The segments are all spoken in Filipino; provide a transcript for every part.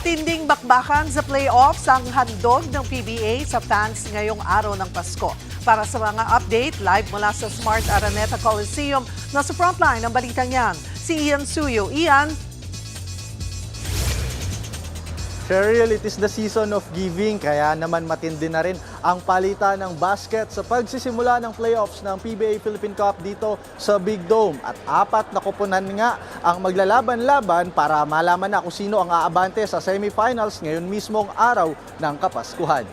Matinding bakbakan sa playoffs ang handog ng PBA sa fans ngayong araw ng Pasko. Para sa mga update, live mula sa Smart Araneta Coliseum, nasa frontline ng balitang yan, si Ian Suyo. Ian? Cheryl, it is the season of giving, kaya naman matindi na rin ang palitan ng basket sa pagsisimula ng playoffs ng PBA Philippine Cup dito sa Big Dome. At 4 na koponan nga ang maglalaban-laban para malaman na kung sino ang aabante sa semifinals ngayon mismong araw ng Kapaskuhan.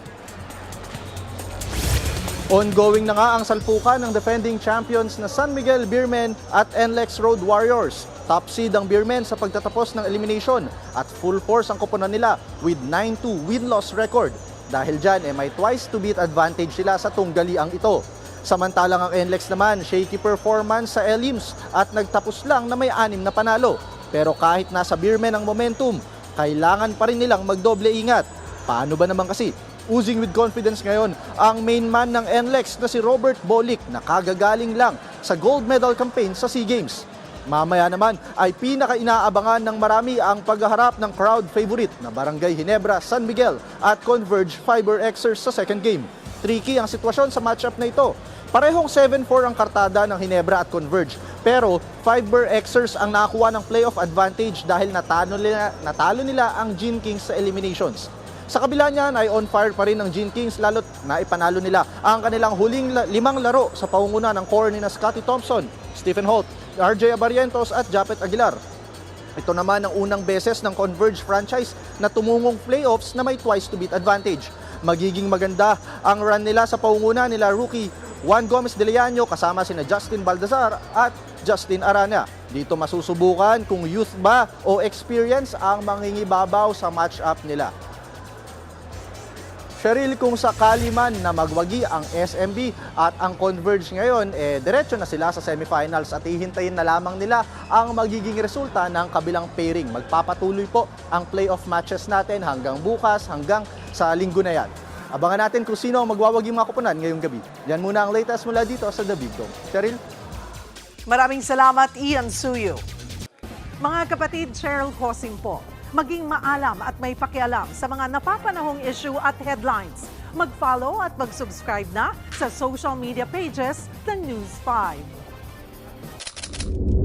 Ongoing na nga ang salpukan ng defending champions na San Miguel Beermen at NLEX Road Warriors. Top seed ang Beermen sa pagtatapos ng elimination at full force ang koponan nila with 9-2 win-loss record. Dahil dyan, may twice to beat advantage sila sa tunggaliang ito. Samantalang ang NLEX naman, shaky performance sa elims at nagtapos lang na may 6 na panalo. Pero kahit nasa Beermen ang momentum, kailangan pa rin nilang magdoble ingat. Paano ba naman kasi? Oozing with confidence ngayon ang main man ng NLEX na si Robert Bolick na kagagaling lang sa gold medal campaign sa SEA Games. Mamaya naman ay pinaka-inaabangan ng marami ang paghaharap ng crowd favorite na Barangay Ginebra, San Miguel at Converge Fiber Xers sa second game. Tricky ang sitwasyon sa matchup na ito. Parehong 7-4 ang kartada ng Ginebra at Converge, pero Fiber Xers ang nakakuha ng playoff advantage dahil natalo nila ang Gene Kings sa eliminations. Sa kabila niyan ay on fire pa rin ng Gene Kings lalo't naipanalo nila ang kanilang huling 5 laro sa pangunguna ng core ni na Scottie Thompson, Stephen Holt, RJ Abarientos at Japet Aguilar. Ito naman ang unang beses ng Converge franchise na tumungong playoffs na may twice to beat advantage. Magiging maganda ang run nila sa pangunguna nila rookie Juan Gomez de Leaño kasama sina Justin Baldazar at Justin Arana. Dito masusubukan kung youth ba o experience ang mangingibabaw sa matchup nila. Cheryl, kung sakali man na magwagi ang SMB at ang Converge ngayon, diretso na sila sa semifinals at hihintayin na lamang nila ang magiging resulta ng kabilang pairing. Magpapatuloy po ang playoff matches natin hanggang bukas, hanggang sa linggo na yan. Abangan natin kung sino ang magwawagi mga koponan ngayong gabi. Yan muna ang latest mula dito sa The Big Dome. Cheryl? Maraming salamat, Ian Suyo. Mga kapatid, Cheryl Cosing po. Maging maalam at may pakialam sa mga napapanahong issue at headlines. Mag-follow at mag-subscribe na sa social media pages ng News 5.